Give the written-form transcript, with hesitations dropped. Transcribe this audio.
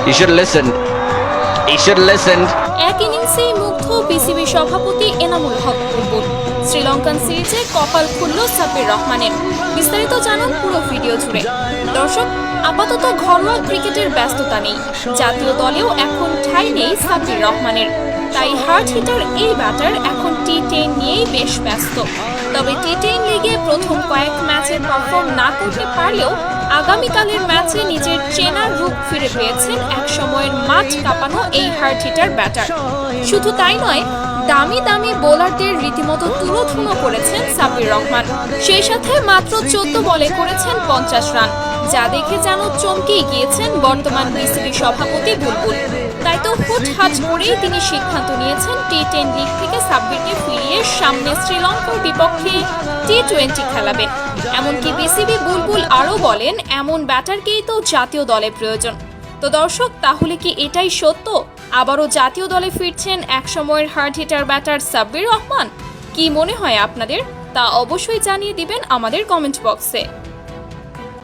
He should listen. He should listen. এক ইনিংসেই মুগ্ধ BCB সভাপতি এনামুল হক বুলবুল। শ্রীলঙ্কান সিরিজে কপাল খুলল সাব্বির রহমানের। বিস্তারিত জানুন পুরো ভিডিও জুড়ে। দর্শক, আপাতত ঘরোয়া ক্রিকেটের ব্যস্ততা নেই, জাতীয় দলেও এখন ঠাঁই নেই সাব্বির রহমানের। তাই হার্ড হিটার এই ব্যাটার এখন টি10 নিয়েই বেশ ব্যস্ত। তবে টি10 লিগে প্রথম কয়েক ম্যাচে পারফর্ম না করতে পারলেও আগামীকালের ম্যাচে নিজের চেনার রূপ ফিরে পেয়েছেন এক সময়ের মাঠ কাঁপানো এই হার্ড হিটার ব্যাটার। শুধু তাই নয়, দামি দামি বোলারদের রীতিমতো তুলোধুনো করেছেন সাব্বির রহমান। সেই সাথে মাত্র 14 বলে করেছেন 50 রান, যা দেখে যেন চমকেই গিয়েছেন বর্তমান বিসিবি সভাপতি বুলবুল। তাই তো হুটহাট করেই তিনি সিদ্ধান্ত নিয়েছেন টি10 লিগ থেকে সাব্বিরকে ফিরিয়ে সামনে শ্রীলঙ্কার বিপক্ষে টি20 খেলাবেন। এমনকি বিসিবি বুলবুল আরও বলেন, এমন ব্যাটারকেই তো জাতীয় দলে প্রয়োজন। তো দর্শক, তাহলে কি এটাই সত্য? আবারও জাতীয় দলে ফিরছেন একসময়ের hard hitter batter Sabbir Rahman? কি মনে হয় আপনাদের? তা অবশ্যই জানিয়ে দিবেন আমাদের কমেন্ট বক্সে।